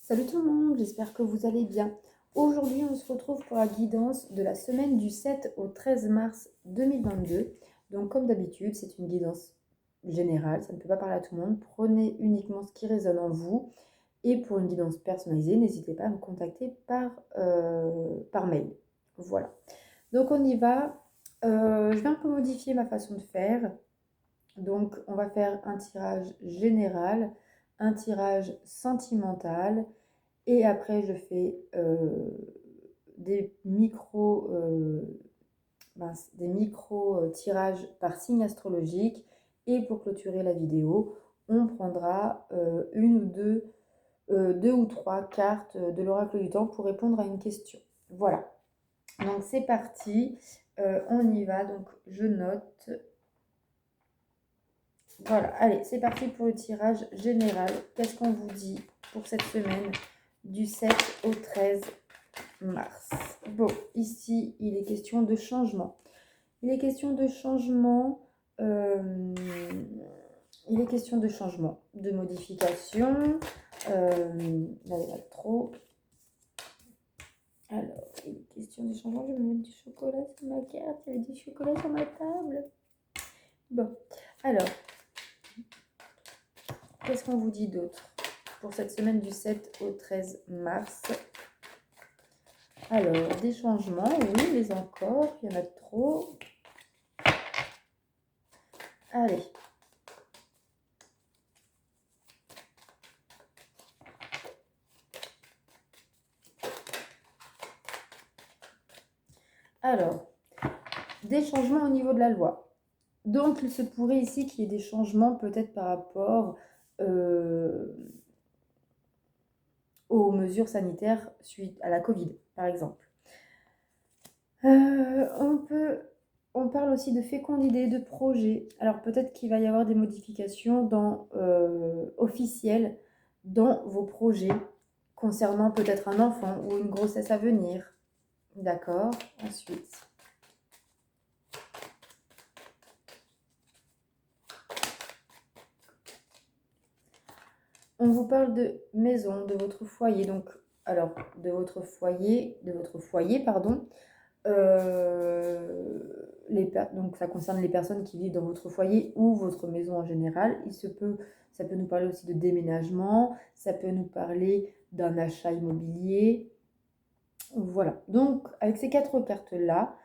Salut tout le monde, j'espère que vous allez bien. Aujourd'hui, on se retrouve pour la guidance de la semaine du 7 au 13 mars 2022. Donc, comme d'habitude, c'est une guidance générale, ça ne peut pas parler à tout le monde. Prenez uniquement ce qui résonne en vous. Et pour une guidance personnalisée, n'hésitez pas à me contacter par mail. Voilà. Donc, on y va. Je vais un peu modifier ma façon de faire. Donc, on va faire un tirage général, un tirage sentimental et après, je fais des micro tirages par signe astrologique. Et pour clôturer la vidéo, on prendra deux ou trois cartes de l'oracle du temps pour répondre à une question. Voilà. Donc c'est parti. On y va. Donc je note. Voilà. Allez, c'est parti pour le tirage général. Qu'est-ce qu'on vous dit pour cette semaine du 7 au 13 mars. Bon, ici, il est question de changement. Il est question de changement. Il est question de changement, de modification. Là, il y en a trop. Alors, il est question de changement. Je vais mettre du chocolat sur ma carte. Il y avait du chocolat sur ma table. Bon, alors, qu'est-ce qu'on vous dit d'autre pour cette semaine du 7 au 13 mars? Alors, des changements, oui, mais encore, il y en a trop. Allez. Alors, des changements au niveau de la loi. Donc, il se pourrait ici qu'il y ait des changements peut-être par rapport aux mesures sanitaires suite à la Covid, par exemple. On parle aussi de fécondité, de projets. Alors, peut-être qu'il va y avoir des modifications officielles dans vos projets concernant peut-être un enfant ou une grossesse à venir. D'accord. Ensuite. On vous parle de maison, de votre foyer. Donc, alors, de votre foyer, pardon. Donc, ça concerne les personnes qui vivent dans votre foyer ou votre maison en général. Ça peut nous parler aussi de déménagement, ça peut nous parler d'un achat immobilier. Voilà. Donc, avec ces 4 cartes-là,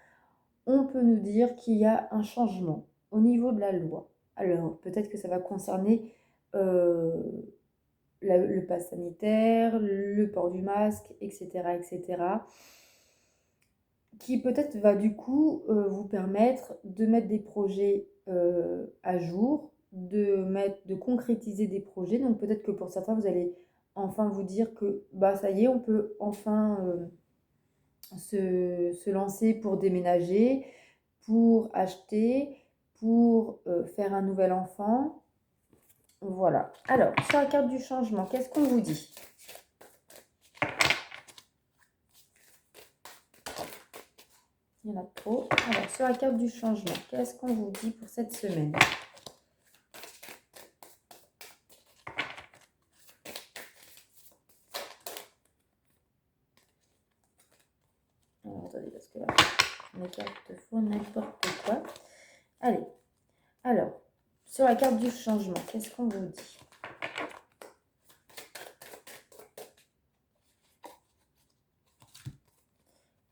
on peut nous dire qu'il y a un changement au niveau de la loi. Alors, peut-être que ça va concerner le pass sanitaire, le port du masque, etc., etc., qui peut-être va du coup vous permettre de mettre des projets à jour, de concrétiser des projets. Donc peut-être que pour certains, vous allez enfin vous dire que bah ça y est, on peut enfin se lancer pour déménager, pour acheter, pour faire un nouvel enfant. Voilà. Alors, sur la carte du changement, qu'est-ce qu'on vous dit ? Il y en a trop. Alors, sur la carte du changement, qu'est-ce qu'on vous dit pour cette semaine ? Alors, attendez, parce que là, mes cartes font n'importe quoi. Allez. Alors, sur la carte du changement, qu'est-ce qu'on vous dit ?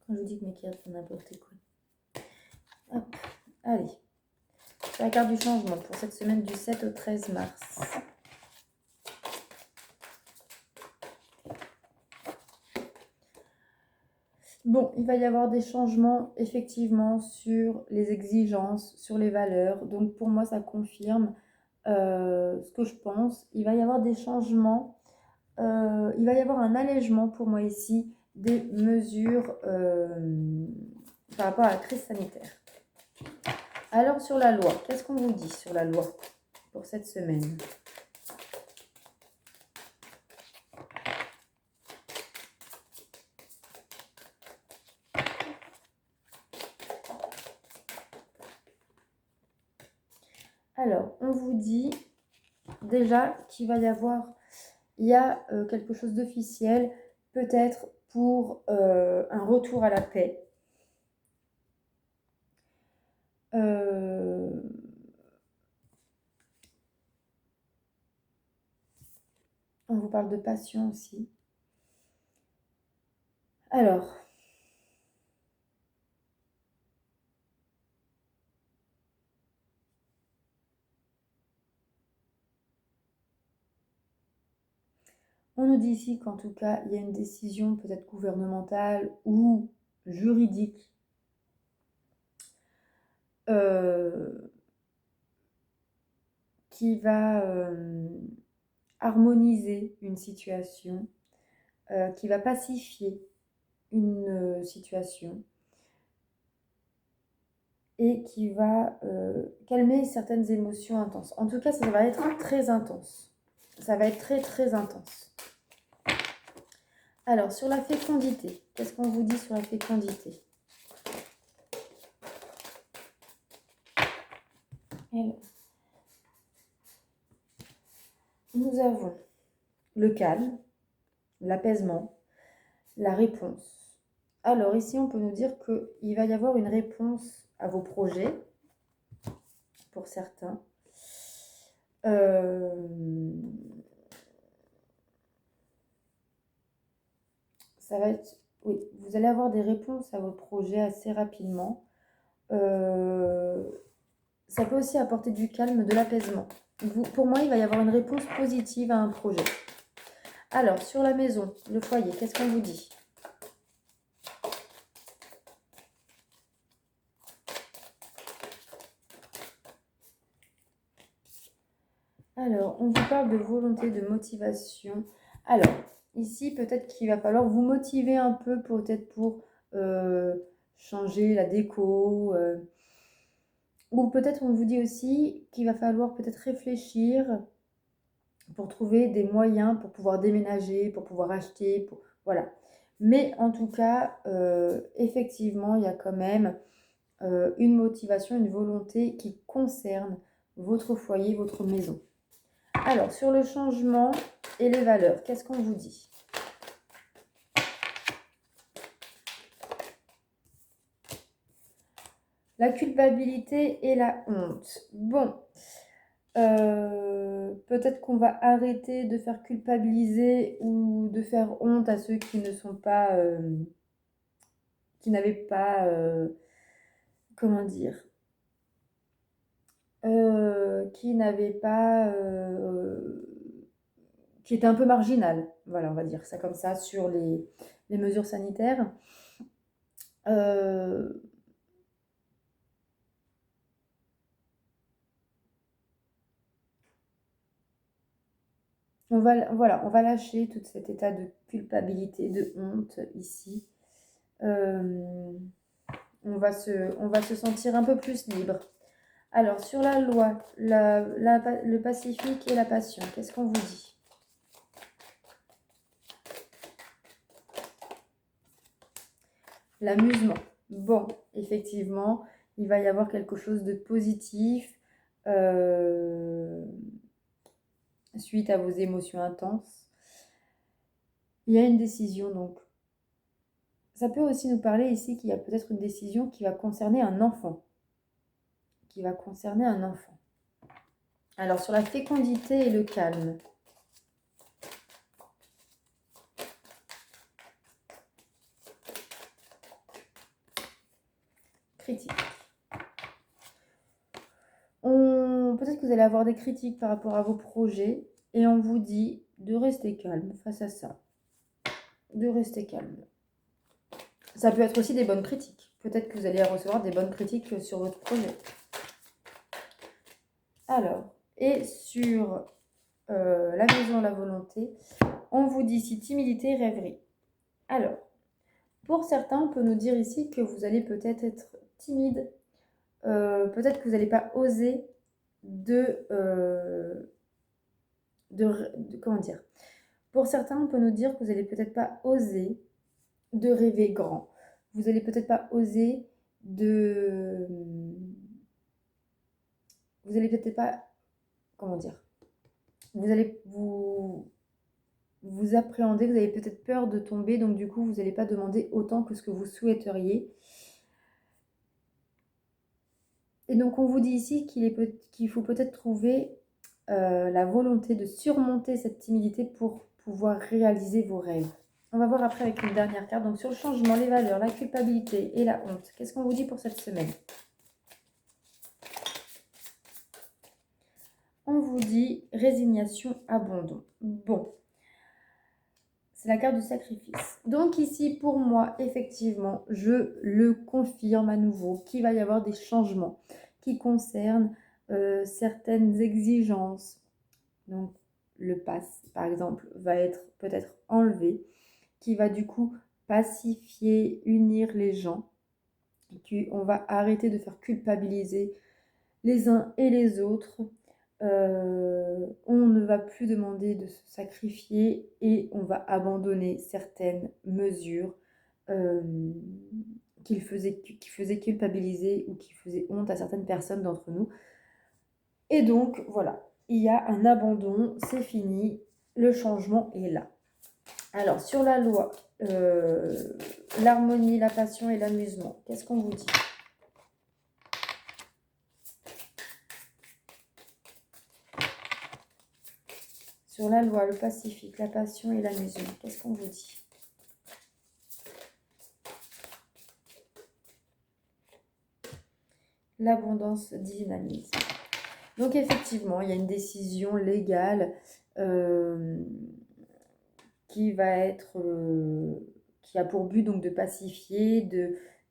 Quand je vous dis que mes cartes font n'importe quoi. Hop. Allez. Sur la carte du changement pour cette semaine du 7 au 13 mars. Bon, il va y avoir des changements effectivement sur les exigences, sur les valeurs. Donc pour moi, ça confirme ce que je pense. Il va y avoir des changements. Il va y avoir un allègement pour moi ici des mesures par rapport à la crise sanitaire. Alors sur la loi, qu'est-ce qu'on vous dit sur la loi pour cette semaine ? Alors, on vous dit déjà qu'il va y avoir il y a quelque chose d'officiel, peut-être pour un retour à la paix. On vous parle de passion aussi. Alors, on nous dit ici qu'en tout cas, il y a une décision peut-être gouvernementale ou juridique qui va harmoniser une situation, qui va pacifier une situation et qui va calmer certaines émotions intenses. En tout cas, ça va être très intense. Ça va être très très intense. Alors, sur la fécondité, qu'est-ce qu'on vous dit sur la fécondité? Alors, nous avons le calme, l'apaisement, la réponse. Alors ici, on peut nous dire qu'il va y avoir une réponse à vos projets, pour certains. Ça va être, oui, vous allez avoir des réponses à vos projets assez rapidement. Ça peut aussi apporter du calme, de l'apaisement. Pour moi, il va y avoir une réponse positive à un projet. Alors, sur la maison, le foyer, qu'est-ce qu'on vous dit? Alors, on vous parle de volonté, de motivation. Alors, ici, peut-être qu'il va falloir vous motiver un peu, peut-être pour changer la déco. Ou peut-être on vous dit aussi qu'il va falloir peut-être réfléchir pour trouver des moyens pour pouvoir déménager, pour pouvoir acheter, voilà. Mais en tout cas, effectivement, il y a quand même une motivation, une volonté qui concerne votre foyer, votre maison. Alors, sur le changement et les valeurs, qu'est-ce qu'on vous dit? La culpabilité et la honte. Bon, peut-être qu'on va arrêter de faire culpabiliser ou de faire honte à ceux qui ne sont pas, qui n'avaient pas, comment dire, qui n'avaient pas, qui étaient un peu marginales. Voilà, on va dire ça comme ça sur les mesures sanitaires. Voilà, on va lâcher tout cet état de culpabilité, de honte ici. On va se sentir un peu plus libre. Alors, sur la loi, le pacifique et la passion, qu'est-ce qu'on vous dit? L'amusement. Bon, effectivement, il va y avoir quelque chose de positif suite à vos émotions intenses. Il y a une décision, donc. Ça peut aussi nous parler ici qu'il y a peut-être une décision qui va concerner un enfant. Qui va concerner un enfant. Alors, sur la fécondité et le calme. Critique. Peut-être que vous allez avoir des critiques par rapport à vos projets et on vous dit de rester calme face à ça. De rester calme. Ça peut être aussi des bonnes critiques. Peut-être que vous allez recevoir des bonnes critiques sur votre projet. Alors, et sur la maison, la volonté, on vous dit ici timidité, rêverie. Alors, pour certains, on peut nous dire ici que vous allez peut-être être timide, peut-être que vous n'allez pas oser comment dire. Pour certains, on peut nous dire que vous n'allez peut-être pas oser de rêver grand. Vous n'allez peut-être pas oser de... Vous n'allez peut-être pas... Comment dire? Vous allez vous... vous appréhendez, vous avez peut-être peur de tomber, donc du coup, vous n'allez pas demander autant que ce que vous souhaiteriez. Et donc, on vous dit ici qu'il faut peut-être trouver la volonté de surmonter cette timidité pour pouvoir réaliser vos rêves. On va voir après avec une dernière carte. Donc, sur le changement, les valeurs, la culpabilité et la honte. Qu'est-ce qu'on vous dit pour cette semaine? On vous dit résignation, abandon. Bon, c'est la carte du sacrifice. Donc ici, pour moi, effectivement, je le confirme à nouveau qu'il va y avoir des changements qui concernent certaines exigences. Donc, le pass, par exemple, va être peut-être enlevé, qui va du coup pacifier, unir les gens. On va arrêter de faire culpabiliser les uns et les autres. On ne va plus demander de se sacrifier et on va abandonner certaines mesures qui faisaient culpabiliser ou qui faisaient honte à certaines personnes d'entre nous. Et donc, voilà, il y a un abandon, c'est fini, le changement est là. Alors, sur la loi, l'harmonie, la passion et l'amusement, qu'est-ce qu'on vous dit? Sur la loi, le pacifique, la passion et l'amusement, qu'est-ce qu'on vous dit? L'abondance, dynamisme. Donc effectivement, il y a une décision légale qui va être, qui a pour but donc de pacifier,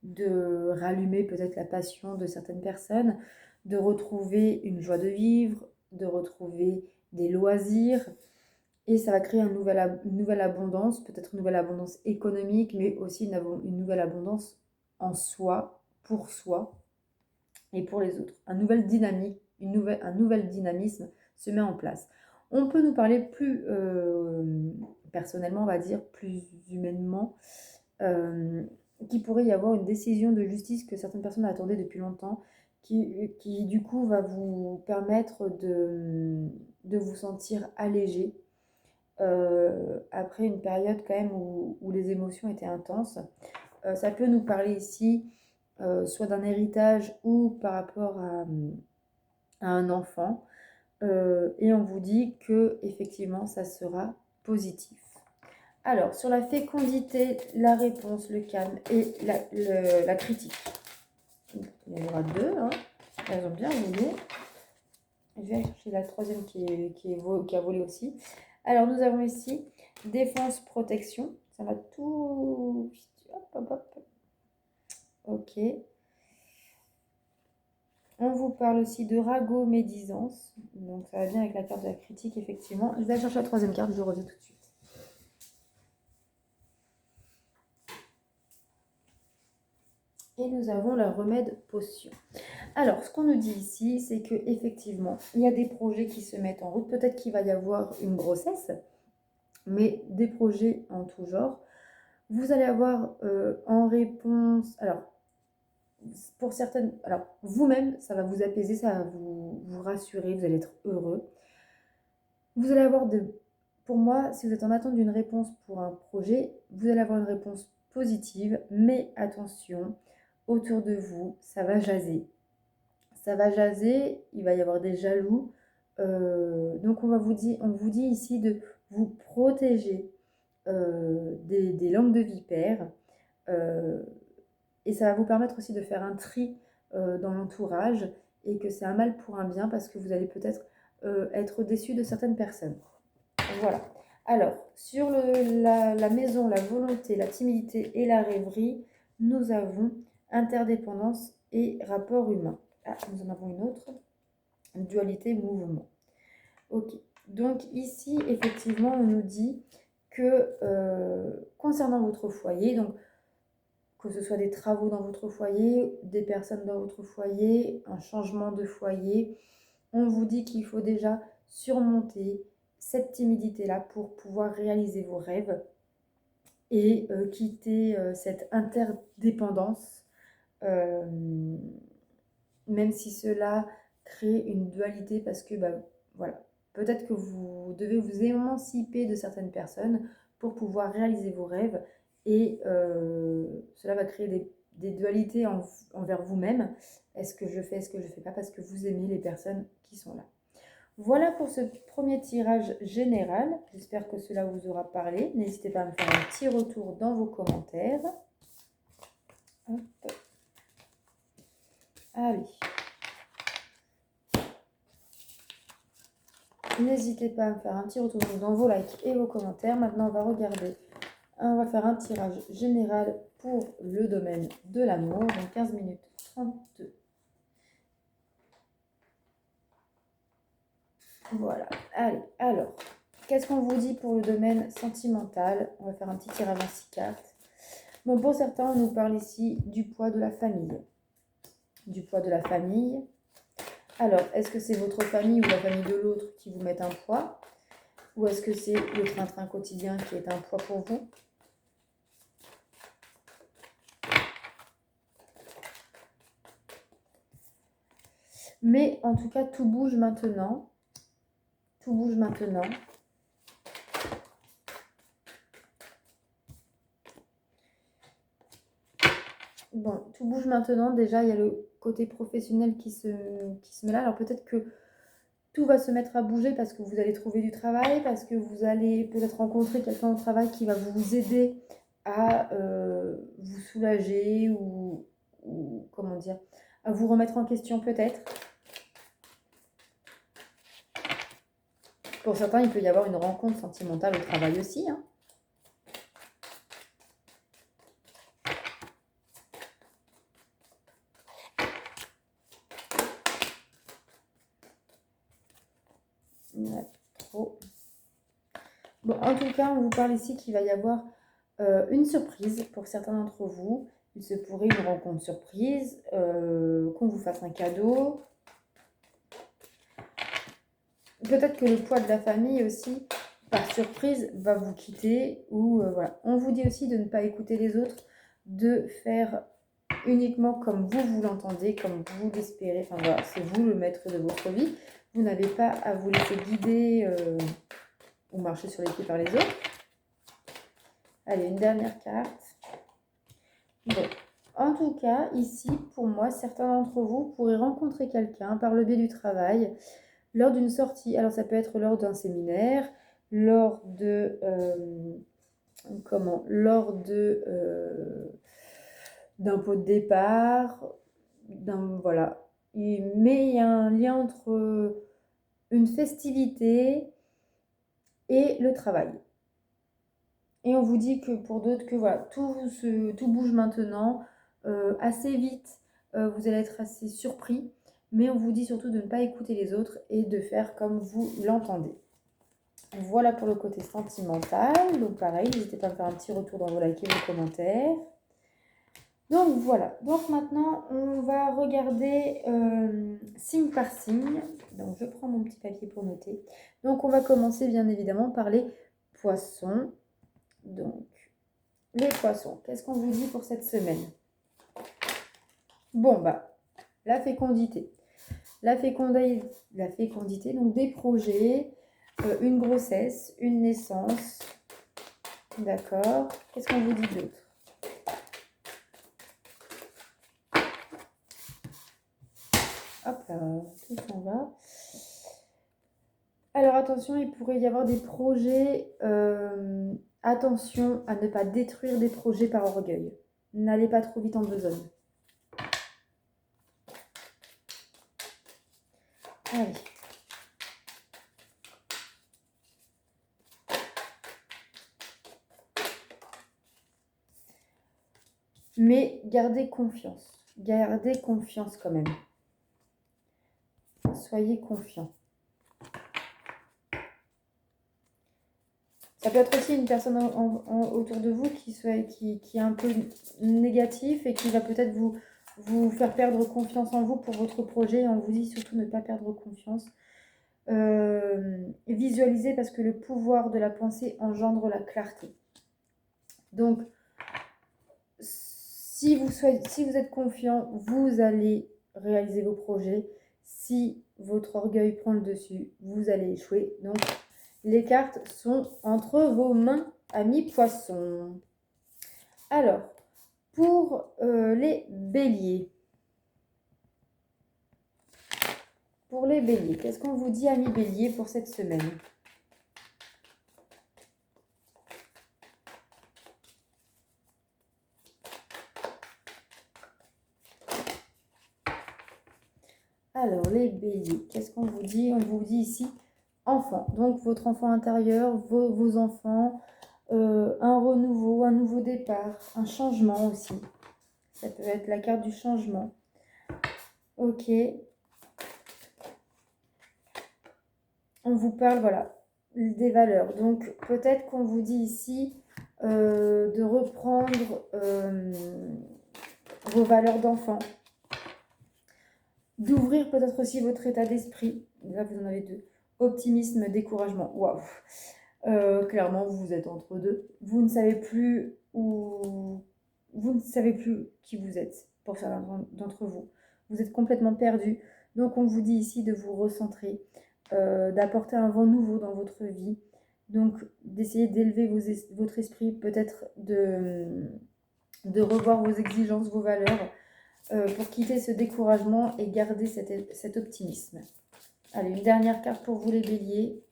de rallumer peut-être la passion de certaines personnes, de retrouver une joie de vivre, de retrouver des loisirs. Et ça va créer une nouvelle abondance, peut-être une nouvelle abondance économique, mais aussi une nouvelle abondance en soi, pour soi et pour les autres. Un nouvel dynamisme se met en place. On peut nous parler plus personnellement, on va dire, plus humainement, qu'il pourrait y avoir une décision de justice que certaines personnes attendaient depuis longtemps, qui du coup va vous permettre de vous sentir allégé après une période quand même où les émotions étaient intenses. Ça peut nous parler ici soit d'un héritage ou par rapport à un enfant. Et on vous dit que effectivement ça sera positif. Alors, sur la fécondité, la réponse, le calme et la critique. Il y en aura deux, hein. Elles ont bien volé. Je vais aller chercher la troisième qui a volé aussi. Alors, nous avons ici défense, protection. Ça va tout... Hop, hop, hop. Ok. On vous parle aussi de ragot, médisance. Donc, ça va bien avec la carte de la critique, effectivement. Je vais aller chercher la troisième carte, je reviens tout de suite. Et nous avons la remède potion. Alors, ce qu'on nous dit ici, c'est que effectivement, il y a des projets qui se mettent en route. Peut-être qu'il va y avoir une grossesse, mais des projets en tout genre. Vous allez avoir en réponse, alors pour certaines, alors vous-même, ça va vous apaiser, ça va vous rassurer, vous allez être heureux. Vous allez avoir pour moi, si vous êtes en attente d'une réponse pour un projet, vous allez avoir une réponse positive, mais attention, autour de vous, ça va jaser. Ça va jaser, il va y avoir des jaloux. Donc on vous dit ici de vous protéger des langues de vipères. Et ça va vous permettre aussi de faire un tri dans l'entourage et que c'est un mal pour un bien parce que vous allez peut-être être déçu de certaines personnes. Voilà. Alors, sur la maison, la volonté, la timidité et la rêverie, nous avons interdépendance et rapport humain. Ah, nous en avons une autre. Dualité, mouvement. Ok. Donc ici, effectivement, on nous dit que concernant votre foyer, donc que ce soit des travaux dans votre foyer, des personnes dans votre foyer, un changement de foyer, on vous dit qu'il faut déjà surmonter cette timidité-là pour pouvoir réaliser vos rêves et quitter cette interdépendance, même si cela crée une dualité parce que, bah, voilà, Peut-être que vous devez vous émanciper de certaines personnes pour pouvoir réaliser vos rêves et cela va créer des dualités envers vous-même. Est-ce que je fais, est-ce que je ne fais pas parce que vous aimez les personnes qui sont là. Voilà pour ce premier tirage général. J'espère que cela vous aura parlé. N'hésitez pas à me faire un petit retour dans vos commentaires. Hop. Allez. N'hésitez pas à me faire un petit retour dans vos likes et vos commentaires. Maintenant, on va regarder. On va faire un tirage général pour le domaine de l'amour. Donc 15 minutes 32. Voilà. Allez, alors, qu'est-ce qu'on vous dit pour le domaine sentimental? On va faire un petit tirage en 6 cartes. Bon, pour certains, on nous parle ici du poids de la famille. Du poids de la famille. Alors, est-ce que c'est votre famille ou la famille de l'autre qui vous met un poids? Ou est-ce que c'est le train-train quotidien qui est un poids pour vous? Mais en tout cas, tout bouge maintenant. Tout bouge maintenant. Bon, tout bouge maintenant. Déjà, il y a le côté professionnel qui se met là. Alors peut-être que tout va se mettre à bouger parce que vous allez trouver du travail, parce que vous allez peut-être rencontrer quelqu'un au travail qui va vous aider à vous soulager ou comment dire, à vous remettre en question peut-être. Pour certains, il peut y avoir une rencontre sentimentale au travail aussi, hein. Il y en a trop. Bon, en tout cas, on vous parle ici qu'il va y avoir une surprise pour certains d'entre vous. Il se pourrait une rencontre surprise, qu'on vous fasse un cadeau. Peut-être que le poids de la famille aussi, par surprise, va vous quitter. Ou voilà. On vous dit aussi de ne pas écouter les autres, de faire uniquement comme vous l'entendez, comme vous l'espérez. Enfin voilà, c'est vous le maître de votre vie. Vous n'avez pas à vous laisser guider ou marcher sur les pieds par les autres. Allez, une dernière carte. Bon, en tout cas, ici, pour moi, certains d'entre vous pourraient rencontrer quelqu'un par le biais du travail, lors d'une sortie. Alors, ça peut être lors d'un séminaire, lors de... lors de... d'un pot de départ, voilà. Mais il y a un lien entre une festivité et le travail. Et on vous dit que pour d'autres, que voilà, tout bouge maintenant, assez vite, vous allez être assez surpris, mais on vous dit surtout de ne pas écouter les autres et de faire comme vous l'entendez. Voilà pour le côté sentimental. Donc pareil, n'hésitez pas à me faire un petit retour dans vos likes et vos commentaires. Donc voilà, donc maintenant on va regarder signe par signe. Donc je prends mon petit papier pour noter. Donc on va commencer bien évidemment par les poissons. Donc les poissons, qu'est-ce qu'on vous dit pour cette semaine? Bon bah, la fécondité. La fécondité, donc des projets, une grossesse, une naissance. D'accord. Qu'est-ce qu'on vous dit d'autre? Hop là, tout s'en va. Alors attention, il pourrait y avoir des projets. Attention à ne pas détruire des projets par orgueil. N'allez pas trop vite en besogne. Allez. Mais gardez confiance. Gardez confiance quand même. Soyez confiants. Ça peut être aussi une personne autour de vous qui est un peu négatif et qui va peut-être vous faire perdre confiance en vous pour votre projet. On vous dit surtout ne pas perdre confiance. Visualisez parce que le pouvoir de la pensée engendre la clarté. Donc, si vous êtes confiant, vous allez réaliser vos projets. Si votre orgueil prend le dessus, vous allez échouer. Donc, les cartes sont entre vos mains, amis poissons. Alors, pour les béliers. Pour les béliers, qu'est-ce qu'on vous dit, amis béliers, pour cette semaine? Alors, les béliers, qu'est-ce qu'on vous dit? On vous dit ici enfant. Donc, votre enfant intérieur, vos enfants, un renouveau, un nouveau départ, un changement aussi. Ça peut être la carte du changement. Ok. On vous parle, voilà, des valeurs. Donc, peut-être qu'on vous dit ici de reprendre vos valeurs d'enfant. D'ouvrir peut-être aussi votre état d'esprit. Là, vous en avez deux. Optimisme, découragement. Waouh. Clairement, vous êtes entre deux. Vous ne savez plus où... Vous ne savez plus qui vous êtes, pour certains d'entre vous. Vous êtes complètement perdu. Donc, on vous dit ici de vous recentrer, d'apporter un vent nouveau dans votre vie. Donc, d'essayer d'élever votre esprit, peut-être de revoir vos exigences, vos valeurs, pour quitter ce découragement et garder cet optimisme. Allez, une dernière carte pour vous les béliers.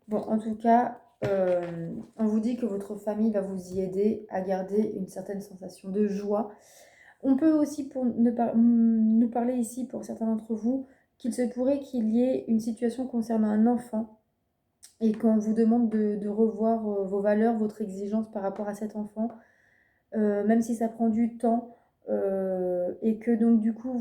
Bon, en tout cas, on vous dit que votre famille va vous y aider à garder une certaine sensation de joie. On peut aussi nous parler ici, pour certains d'entre vous, qu'il se pourrait qu'il y ait une situation concernant un enfant et qu'on vous demande de revoir vos valeurs, votre exigence par rapport à cet enfant, même si ça prend du temps, et que donc du coup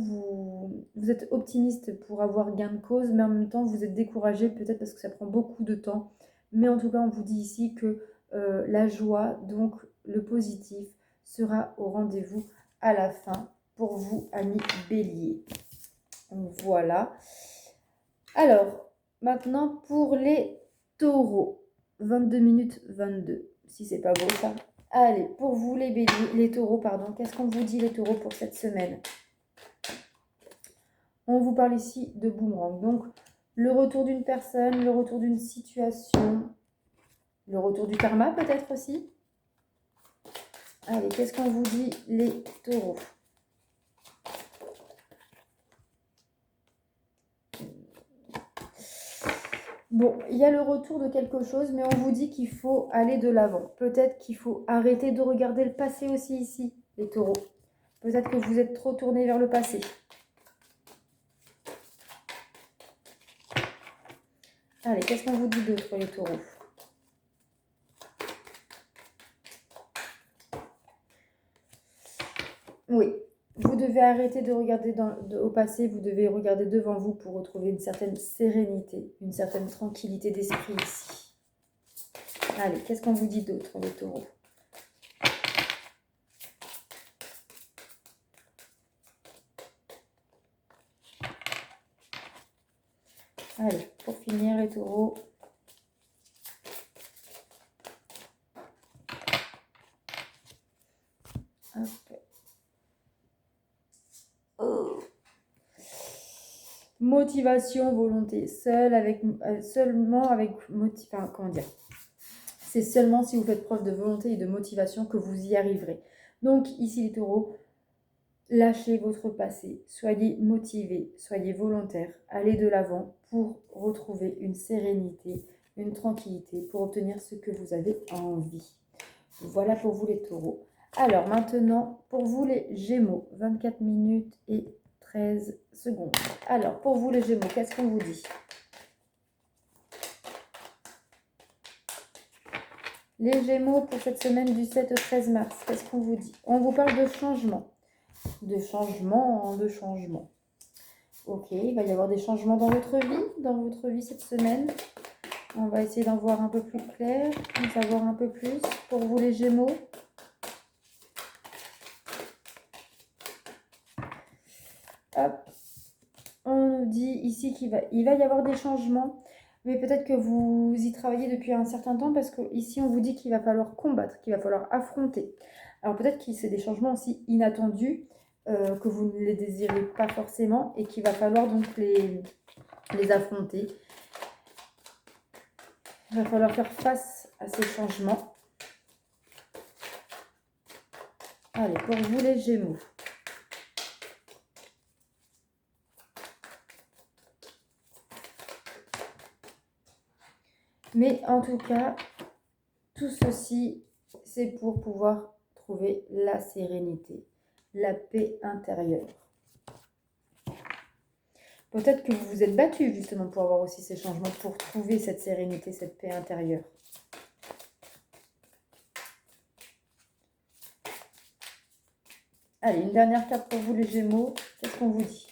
vous êtes optimiste pour avoir gain de cause, mais en même temps vous êtes découragé peut-être parce que ça prend beaucoup de temps. Mais en tout cas, on vous dit ici que la joie, donc le positif, sera au rendez-vous à la fin pour vous, amis béliers. Voilà. Alors, maintenant pour les taureaux. 22 minutes 22. Si c'est pas beau ça. Allez, pour vous les béliers, les taureaux, pardon, qu'est-ce qu'on vous dit les taureaux pour cette semaine? On vous parle ici de boomerang. Donc, le retour d'une personne, le retour d'une situation, le retour du karma peut-être aussi. Allez, qu'est-ce qu'on vous dit les taureaux? Bon, il y a le retour de quelque chose, mais on vous dit qu'il faut aller de l'avant. Peut-être qu'il faut arrêter de regarder le passé aussi ici, les taureaux. Peut-être que vous êtes trop tournés vers le passé. Allez, qu'est-ce qu'on vous dit d'autre, les taureaux? Oui, vous devez arrêter de regarder au passé, vous devez regarder devant vous pour retrouver une certaine sérénité, une certaine tranquillité d'esprit ici. Allez, qu'est-ce qu'on vous dit d'autre, les taureaux? Allez, pour finir, les taureaux. Hop. Oh. Motivation, volonté. Seulement avec comment dire? C'est seulement si vous faites preuve de volonté et de motivation que vous y arriverez. Donc ici les taureaux, lâchez votre passé, soyez motivés, soyez volontaires, allez de l'avant pour retrouver une sérénité, une tranquillité, pour obtenir ce que vous avez envie. Voilà pour vous les taureaux. Alors maintenant, pour vous les gémeaux, 24 minutes et 13 secondes. Alors, pour vous les gémeaux, qu'est-ce qu'on vous dit? Les gémeaux pour cette semaine du 7 au 13 mars, qu'est-ce qu'on vous dit? On vous parle de changement. De changement, de changement. Ok, il va y avoir des changements dans votre vie cette semaine. On va essayer d'en voir un peu plus clair, d'en savoir un peu plus. Pour vous les gémeaux. Hop. On nous dit ici qu'il va y avoir des changements. Mais peut-être que vous y travaillez depuis un certain temps parce qu'ici, on vous dit qu'il va falloir combattre, qu'il va falloir affronter. Alors peut-être que c'est des changements aussi inattendus, que vous ne les désirez pas forcément et qu'il va falloir donc les affronter. Il va falloir faire face à ces changements. Allez, pour vous les Gémeaux. Mais en tout cas, tout ceci, c'est pour pouvoir trouver la sérénité, la paix intérieure. Peut-être que vous vous êtes battu justement pour avoir aussi ces changements, pour trouver cette sérénité, cette paix intérieure. Allez, une dernière carte pour vous les Gémeaux. Qu'est-ce qu'on vous dit?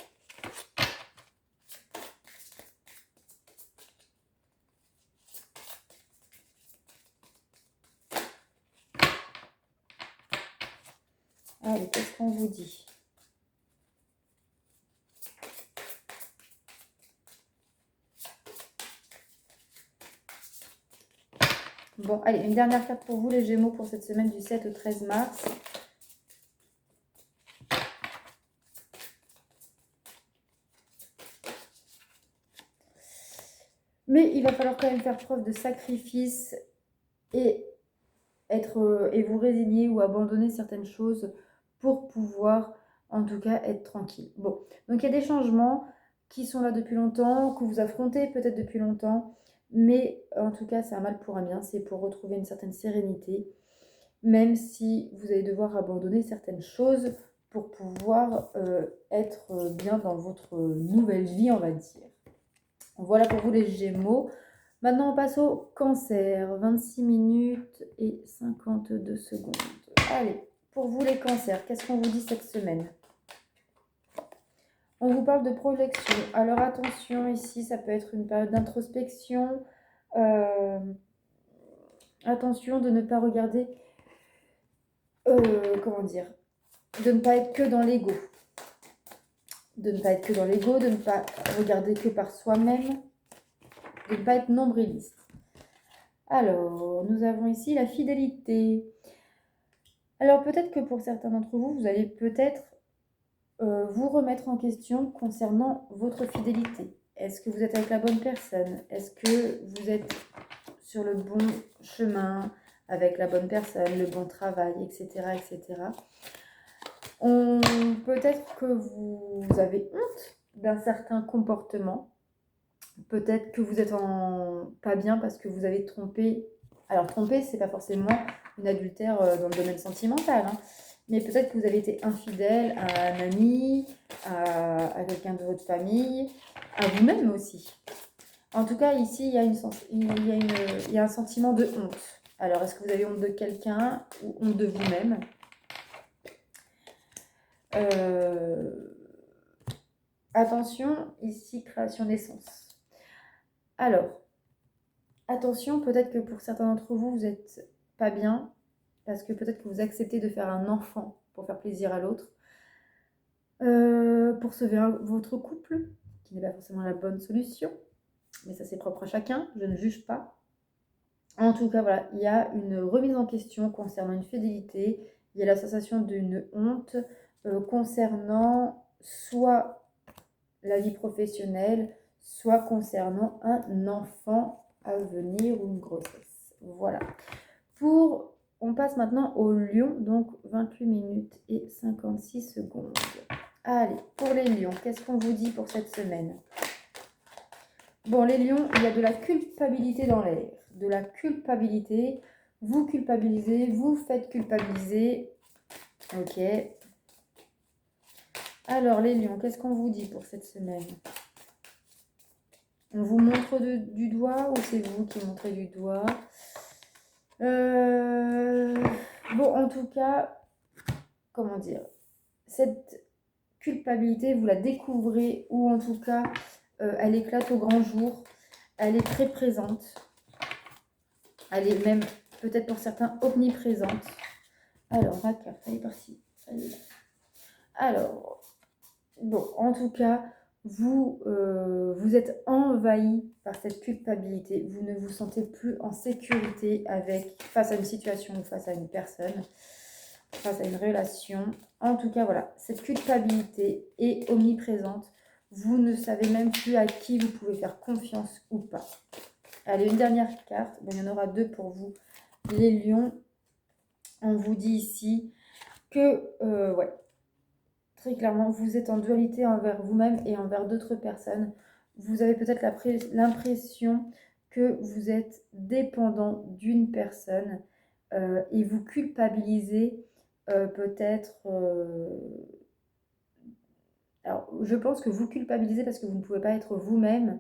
Allez, qu'est-ce qu'on vous dit? Bon, allez, une dernière carte pour vous les Gémeaux pour cette semaine du 7 au 13 mars. Mais il va falloir quand même faire preuve de sacrifice et vous résigner ou abandonner certaines choses pour pouvoir en tout cas être tranquille. Bon, donc il y a des changements qui sont là depuis longtemps, que vous affrontez peut-être depuis longtemps, mais en tout cas c'est un mal pour un bien, c'est pour retrouver une certaine sérénité, même si vous allez devoir abandonner certaines choses pour pouvoir être bien dans votre nouvelle vie, on va dire. Voilà pour vous les Gémeaux. Maintenant, on passe au Cancer. 26 minutes et 52 secondes. Allez, pour vous les Cancers, qu'est-ce qu'on vous dit cette semaine? On vous parle de projection. Alors attention, ici, ça peut être une période d'introspection. Attention de ne pas regarder, comment dire, de ne pas être que dans l'ego. De ne pas être que dans l'ego, de ne pas regarder que par soi-même, de ne pas être nombriliste. Alors, nous avons ici la fidélité. Alors, peut-être que pour certains d'entre vous, vous allez peut-être vous remettre en question concernant votre fidélité. Est-ce que vous êtes avec la bonne personne? Est-ce que vous êtes sur le bon chemin, avec la bonne personne, le bon travail, etc. etc. Peut-être que vous avez honte d'un certain comportement. Peut-être que vous êtes pas bien parce que vous avez trompé. Alors, tromper, c'est pas forcément une adultère dans le domaine sentimental, hein. Mais peut-être que vous avez été infidèle à un ami, à quelqu'un de votre famille, à vous-même aussi. En tout cas, ici, il y a un sentiment de honte. Alors, est-ce que vous avez honte de quelqu'un ou honte de vous-même? Attention, ici, création naissance. Alors, attention, peut-être que pour certains d'entre vous, vous n'êtes pas bien, parce que peut-être que vous acceptez de faire un enfant pour faire plaisir à l'autre, pour sauver votre couple, qui n'est pas forcément la bonne solution, mais ça c'est propre à chacun, je ne juge pas. En tout cas, voilà, il y a une remise en question concernant une fidélité, il y a la sensation d'une honte concernant soit la vie professionnelle, soit concernant un enfant à venir ou une grossesse. Voilà. On passe maintenant au lion, donc 28 minutes et 56 secondes. Allez, pour les lions, qu'est-ce qu'on vous dit pour cette semaine? Bon, les lions, il y a de la culpabilité dans l'air. De la culpabilité. Vous culpabilisez, vous faites culpabiliser. Ok. Alors, les lions, qu'est-ce qu'on vous dit pour cette semaine? On vous montre du doigt ou c'est vous qui montrez du doigt? Bon, en tout cas, comment dire, cette culpabilité, vous la découvrez ou en tout cas, elle éclate au grand jour. Elle est très présente. Elle est même, peut-être pour certains, omniprésente. Alors, ma carte, elle est partie. Elle est là. Alors, bon, en tout cas, vous êtes envahi par cette culpabilité. Vous ne vous sentez plus en sécurité face à une situation ou face à une personne, face à une relation. En tout cas, voilà, cette culpabilité est omniprésente. Vous ne savez même plus à qui vous pouvez faire confiance ou pas. Allez, une dernière carte. Bon, il y en aura 2 pour vous. Les lions, on vous dit ici que, ouais, très clairement, vous êtes en dualité envers vous-même et envers d'autres personnes. Vous avez peut-être l'impression que vous êtes dépendant d'une personne et vous culpabilisez peut-être... alors, je pense que vous culpabilisez parce que vous ne pouvez pas être vous-même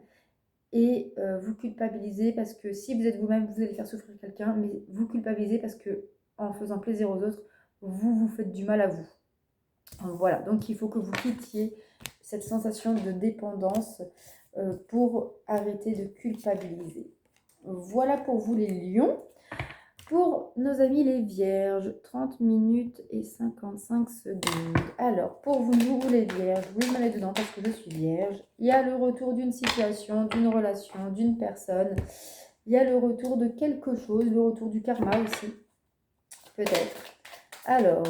et vous culpabilisez parce que si vous êtes vous-même, vous allez faire souffrir quelqu'un, mais vous culpabilisez parce que en faisant plaisir aux autres, vous vous faites du mal à vous. Voilà, donc il faut que vous quittiez cette sensation de dépendance pour arrêter de culpabiliser. Voilà pour vous les lions. Pour nos amis les vierges, 30 minutes et 55 secondes. Alors, pour vous les vierges, vous me mettez dedans parce que je suis vierge. Il y a le retour d'une situation, d'une relation, d'une personne. Il y a le retour de quelque chose, le retour du karma aussi, peut-être. Alors,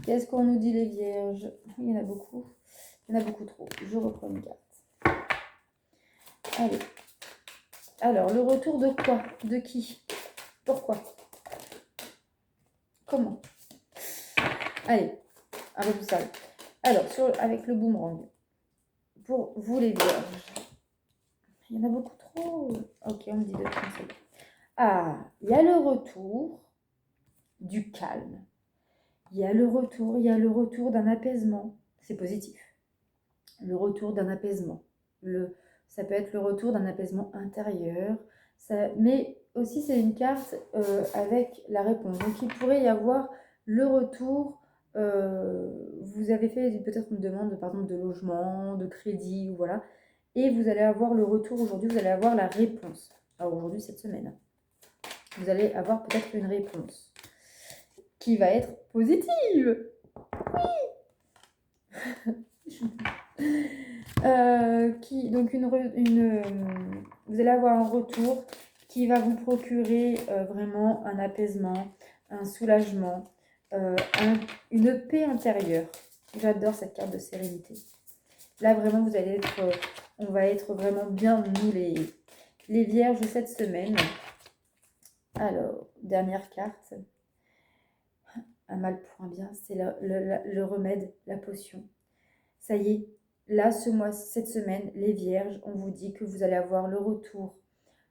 qu'est-ce qu'on nous dit les vierges? Il y en a beaucoup. Il y en a beaucoup trop. Je reprends une carte. Allez. Alors, le retour de quoi? De qui? Pourquoi? Comment? Allez, un peu plus sale. Alors, avec le boomerang. Pour vous les vierges. Il y en a beaucoup trop. Ok, on me dit de prendre. Ah, il y a le retour du calme. Il y a le retour d'un apaisement. C'est positif. Le retour d'un apaisement. Ça peut être le retour d'un apaisement intérieur. Mais aussi, c'est une carte avec la réponse. Donc, il pourrait y avoir le retour. Vous avez fait peut-être une demande, par exemple, de logement, de crédit, ou voilà. Et vous allez avoir le retour aujourd'hui, vous allez avoir la réponse. Alors, aujourd'hui, cette semaine, vous allez avoir peut-être une réponse qui va être positive. Oui. Donc vous allez avoir un retour qui va vous procurer vraiment un apaisement, un soulagement, une paix intérieure. J'adore cette carte de sérénité. Là vraiment on va être vraiment bien nous les vierges cette semaine. Alors, dernière carte. Un mal pour un bien, c'est le remède, la potion. Ça y est, là, cette semaine, les vierges, on vous dit que vous allez avoir le retour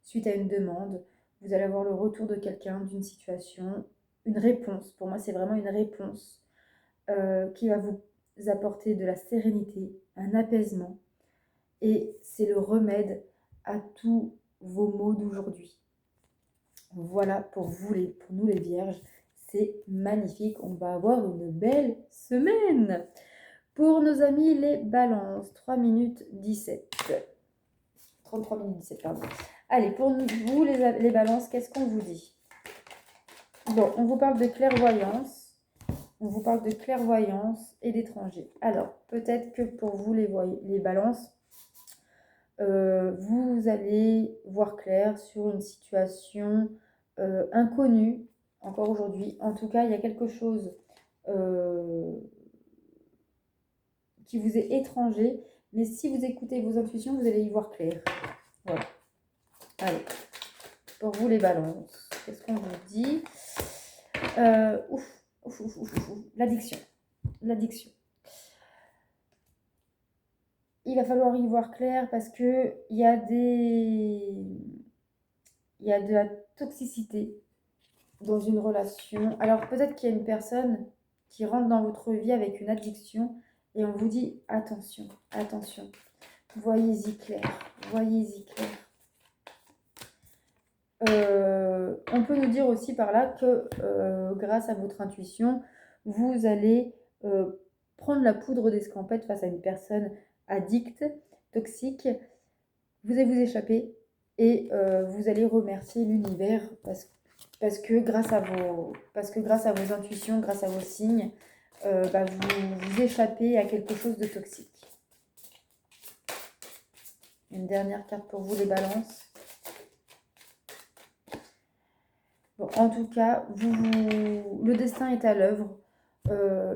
suite à une demande. Vous allez avoir le retour de quelqu'un, d'une situation, une réponse. Pour moi, c'est vraiment une réponse qui va vous apporter de la sérénité, un apaisement. Et c'est le remède à tous vos maux d'aujourd'hui. Voilà pour nous les vierges. C'est magnifique. On va avoir une belle semaine. Pour nos amis les balances, 3 minutes 17. 33 minutes 17, pardon. Allez, pour vous les balances, qu'est-ce qu'on vous dit? Bon, on vous parle de clairvoyance. On vous parle de clairvoyance et d'étrangers. Alors, peut-être que pour vous les balances, vous allez voir clair sur une situation inconnue, encore aujourd'hui. En tout cas, il y a quelque chose qui vous est étranger, mais si vous écoutez vos intuitions, vous allez y voir clair. Voilà. Allez, pour vous les balances, qu'est-ce qu'on vous dit? L'addiction. L'addiction. Il va falloir y voir clair parce que il y a de la toxicité dans une relation. Alors peut-être qu'il y a une personne qui rentre dans votre vie avec une addiction et on vous dit attention, attention, voyez-y clair, voyez-y clair. On peut nous dire aussi par là que grâce à votre intuition, vous allez prendre la poudre d'escampette face à une personne addicte, toxique. Vous allez vous échapper et vous allez remercier l'univers parce que grâce à vos intuitions, grâce à vos signes, vous échappez à quelque chose de toxique. Une dernière carte pour vous, les balances. Bon, en tout cas, le destin est à l'œuvre.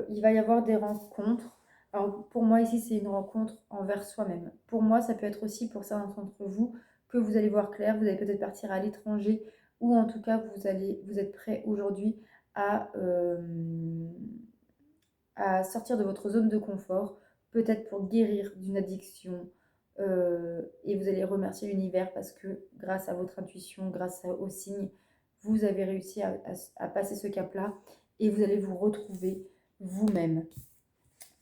Il va y avoir des rencontres. Alors, pour moi, ici, c'est une rencontre envers soi-même. Pour moi, ça peut être aussi pour certains d'entre vous que vous allez voir clair. Vous allez peut-être partir à l'étranger ou en tout cas, vous êtes prêt aujourd'hui à sortir de votre zone de confort, peut-être pour guérir d'une addiction. Et vous allez remercier l'univers parce que grâce à votre intuition, grâce aux signes, vous avez réussi à passer ce cap-là et vous allez vous retrouver vous-même.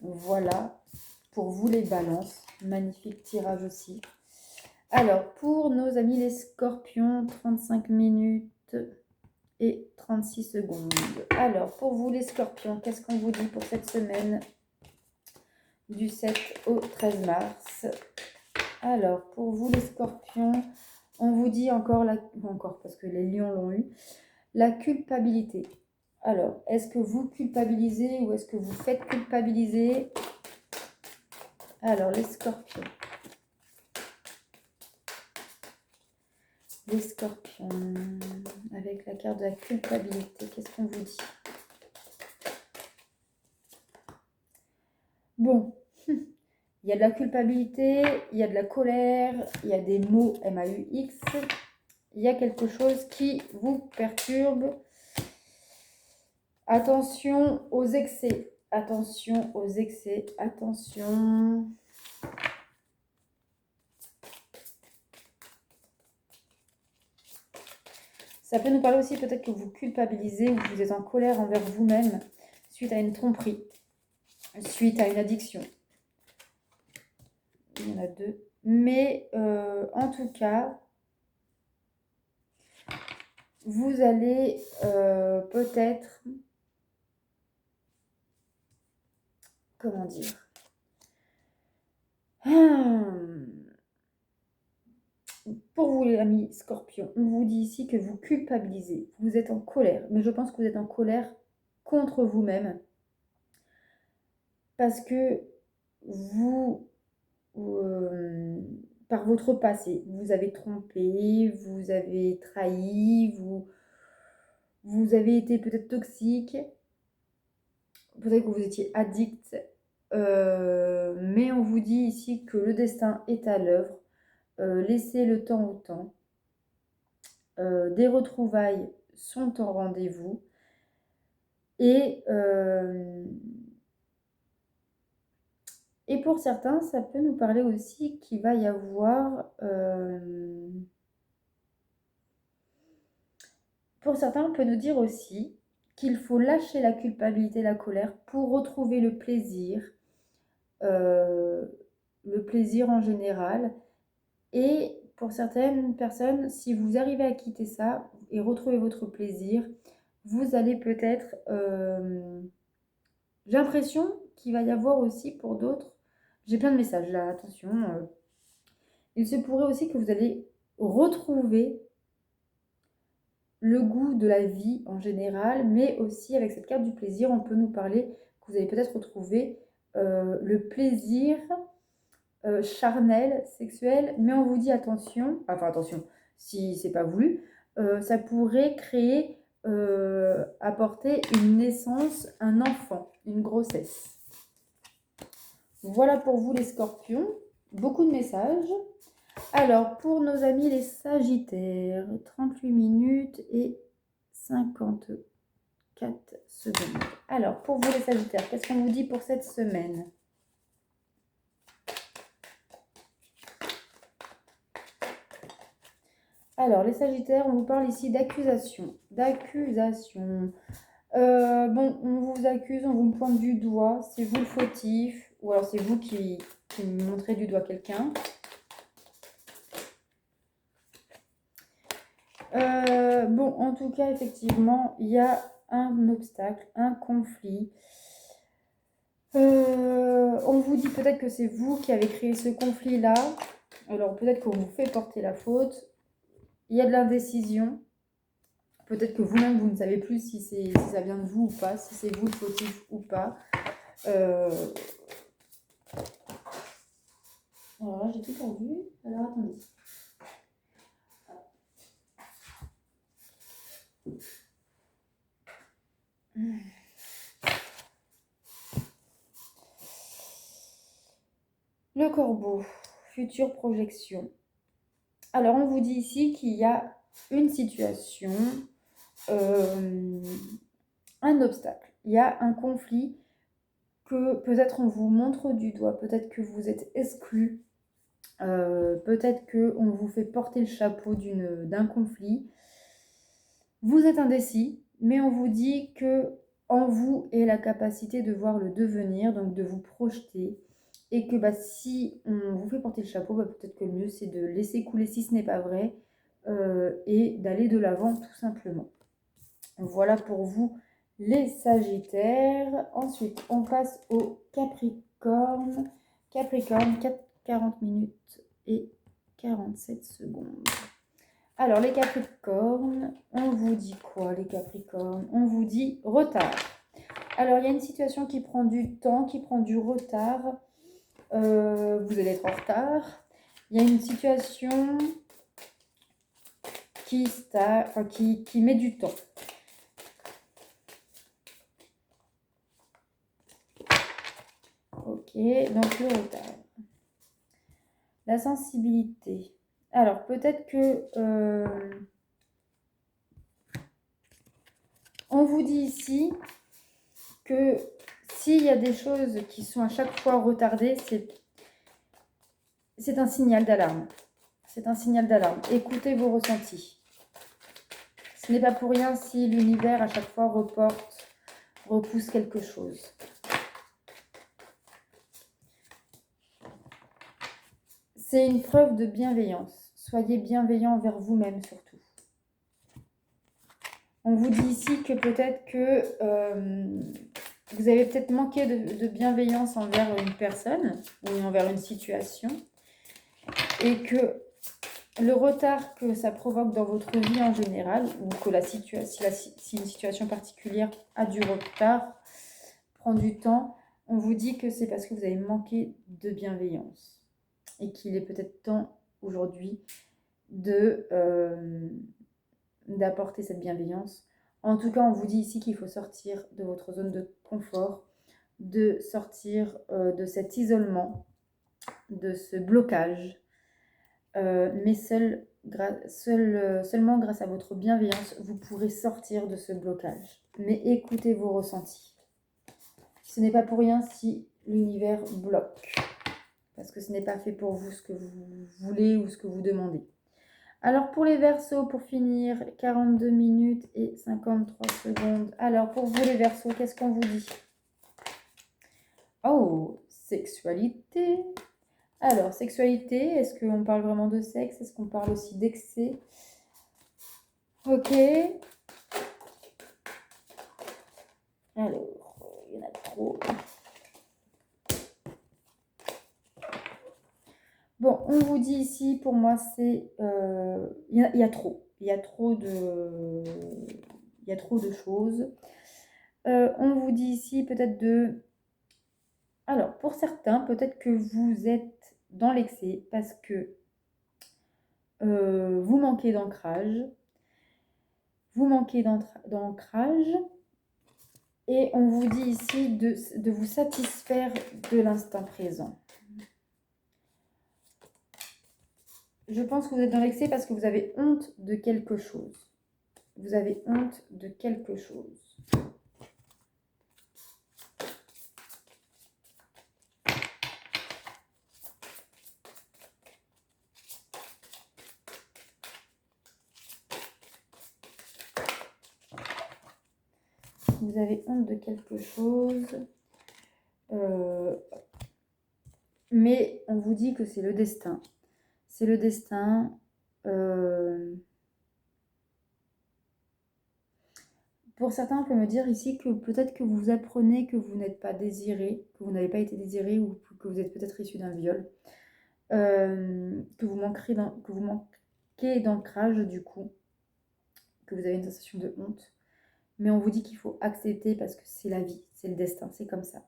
Voilà pour vous les balances. Magnifique tirage aussi. Alors, pour nos amis les scorpions, 35 minutes et 36 secondes. Alors, pour vous les scorpions, qu'est-ce qu'on vous dit pour cette semaine du 7 au 13 mars? Alors, pour vous les scorpions, on vous dit encore parce que les lions l'ont eu, la culpabilité. Alors, est-ce que vous culpabilisez ou est-ce que vous faites culpabiliser? Alors, les scorpions. Les scorpions, avec la carte de la culpabilité, qu'est-ce qu'on vous dit? Bon, il y a de la culpabilité, il y a de la colère, il y a des mots MAUX, il y a quelque chose qui vous perturbe. Attention aux excès, attention aux excès, attention. Ça peut nous parler aussi peut-être que vous culpabilisez ou que vous êtes en colère envers vous-même suite à une tromperie, suite à une addiction. Il y en a deux. Mais en tout cas, vous allez peut-être... Comment dire? Pour vous les amis scorpions, on vous dit ici que vous culpabilisez, vous êtes en colère. Mais je pense que vous êtes en colère contre vous-même. Parce que vous... par votre passé, vous avez trompé, vous avez trahi, vous avez été peut-être toxique, peut-être que vous étiez addict, mais on vous dit ici que le destin est à l'œuvre, laissez le temps au temps, des retrouvailles sont en rendez-vous, et pour certains, ça peut nous parler aussi qu'il va y avoir... Pour certains, on peut nous dire aussi qu'il faut lâcher la culpabilité, la colère pour retrouver le plaisir en général. Et pour certaines personnes, si vous arrivez à quitter ça et retrouver votre plaisir, vous allez peut-être... J'ai l'impression qu'il va y avoir aussi pour d'autres... J'ai plein de messages là, attention. Il se pourrait aussi que vous allez retrouver le goût de la vie en général, mais aussi avec cette carte du plaisir, on peut nous parler que vous allez peut-être retrouver le plaisir charnel, sexuel, mais on vous dit attention, enfin attention, si c'est pas voulu, ça pourrait créer, apporter une naissance, un enfant, une grossesse. Voilà pour vous les scorpions, beaucoup de messages. Alors, pour nos amis les sagittaires, 38 minutes et 54 secondes. Alors, pour vous les sagittaires, qu'est-ce qu'on vous dit pour cette semaine? Alors, les sagittaires, on vous parle ici d'accusation. D'accusation. Bon, on vous accuse, on vous pointe du doigt, c'est vous le fautif, ou alors c'est vous qui montrez du doigt quelqu'un. Bon, en tout cas, effectivement, il y a un obstacle, un conflit. On vous dit peut-être que c'est vous qui avez créé ce conflit-là. Alors, peut-être qu'on vous fait porter la faute. Il y a de l'indécision. Peut-être que vous-même, vous ne savez plus si ça vient de vous ou pas, si c'est vous le fautif ou pas. Alors là, j'ai tout perdu. Alors, attendez. Le corbeau, future projection. Alors, on vous dit ici qu'il y a une situation, un obstacle. Il y a un conflit que peut-être on vous montre du doigt, peut-être que vous êtes exclu, peut-être qu'on vous fait porter le chapeau d'un conflit. Vous êtes indécis, mais on vous dit que en vous est la capacité de voir le devenir, donc de vous projeter, et que si on vous fait porter le chapeau, peut-être que le mieux c'est de laisser couler si ce n'est pas vrai, et d'aller de l'avant tout simplement. Voilà pour vous les Sagittaires. Ensuite, on passe au Capricorne. Capricorne, 40 minutes et 47 secondes. Alors, les Capricornes, on vous dit quoi, les Capricornes? On vous dit retard. Alors, il y a une situation qui prend du temps, qui prend du retard. Vous allez être en retard. Il y a une situation qui met du temps. Ok, donc le retard. La sensibilité. Alors, peut-être que on vous dit ici que s'il y a des choses qui sont à chaque fois retardées, c'est un signal d'alarme. C'est un signal d'alarme. Écoutez vos ressentis. Ce n'est pas pour rien si l'univers à chaque fois repousse quelque chose. C'est une preuve de bienveillance. Soyez bienveillant envers vous-même surtout. On vous dit ici que peut-être que vous avez peut-être manqué de bienveillance envers une personne ou envers une situation et que le retard que ça provoque dans votre vie en général ou que si une situation particulière a du retard, prend du temps, on vous dit que c'est parce que vous avez manqué de bienveillance et qu'il est peut-être temps aujourd'hui d'apporter cette bienveillance. En tout cas, on vous dit ici qu'il faut sortir de votre zone de confort, de sortir de cet isolement, de ce blocage, mais seulement grâce à votre bienveillance, vous pourrez sortir de ce blocage. Mais écoutez vos ressentis. Ce n'est pas pour rien si l'univers bloque, parce que ce n'est pas fait pour vous ce que vous voulez ou ce que vous demandez. Alors pour les Verseaux, pour finir, 42 minutes et 53 secondes. Alors pour vous les Verseaux, qu'est-ce qu'on vous dit? Oh, sexualité. Alors, sexualité, est-ce qu'on parle vraiment de sexe? Est-ce qu'on parle aussi d'excès? Ok. Alors, il y en a trop. Bon, on vous dit ici, pour moi, c'est... Il y a trop. Il y a trop de choses. On vous dit ici peut-être de... Alors, pour certains, peut-être que vous êtes dans l'excès parce que vous manquez d'ancrage. Vous manquez d'ancrage. Et on vous dit ici de vous satisfaire de l'instant présent. Je pense que vous êtes dans l'excès parce que vous avez honte de quelque chose. Vous avez honte de quelque chose. Vous avez honte de quelque chose. Mais on vous dit que c'est le destin. C'est le destin. Pour certains, on peut me dire ici que peut-être que vous apprenez que vous n'êtes pas désiré, que vous n'avez pas été désiré ou que vous êtes peut-être issu d'un viol. Que vous manquez d'ancrage du coup, que vous avez une sensation de honte. Mais on vous dit qu'il faut accepter parce que c'est la vie, c'est le destin, c'est comme ça.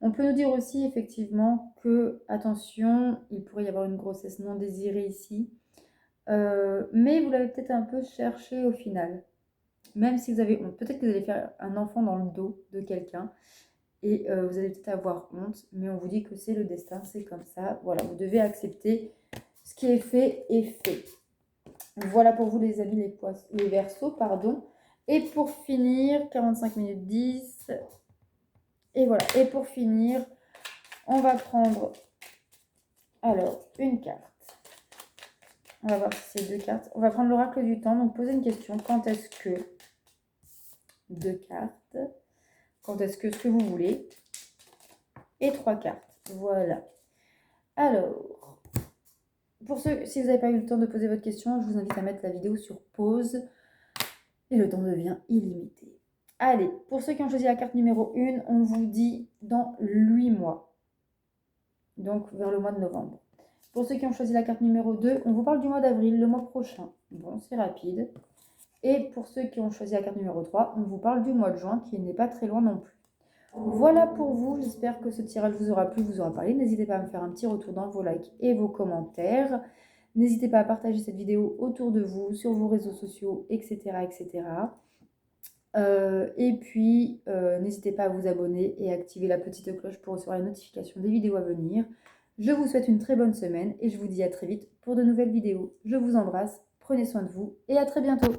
On peut nous dire aussi effectivement que, attention, il pourrait y avoir une grossesse non désirée ici, mais vous l'avez peut-être un peu cherché au final. Même si vous avez honte, peut-être que vous allez faire un enfant dans le dos de quelqu'un et vous allez peut-être avoir honte, mais on vous dit que c'est le destin, c'est comme ça. Voilà, vous devez accepter ce qui est fait est fait. Voilà pour vous les amis, les Verseaux, pardon. Et pour finir, 45 minutes 10. Et voilà, et pour finir, on va prendre alors une carte. On va voir si c'est deux cartes. On va prendre l'oracle du temps, donc poser une question. Quand est-ce que... Deux cartes. Quand est-ce que ce que vous voulez. Et trois cartes. Voilà. Alors, pour ceux, si vous n'avez pas eu le temps de poser votre question, je vous invite à mettre la vidéo sur pause. Et le temps devient illimité. Allez, pour ceux qui ont choisi la carte numéro 1, on vous dit dans 8 mois. Donc vers le mois de novembre. Pour ceux qui ont choisi la carte numéro 2, on vous parle du mois d'avril, le mois prochain. Bon, c'est rapide. Et pour ceux qui ont choisi la carte numéro 3, on vous parle du mois de juin, qui n'est pas très loin non plus. Voilà pour vous, j'espère que ce tirage vous aura plu, vous aura parlé. N'hésitez pas à me faire un petit retour dans vos likes et vos commentaires. N'hésitez pas à partager cette vidéo autour de vous, sur vos réseaux sociaux, etc. etc. Et puis, n'hésitez pas à vous abonner et activer la petite cloche pour recevoir les notifications des vidéos à venir. Je vous souhaite une très bonne semaine et je vous dis à très vite pour de nouvelles vidéos. Je vous embrasse, prenez soin de vous et à très bientôt.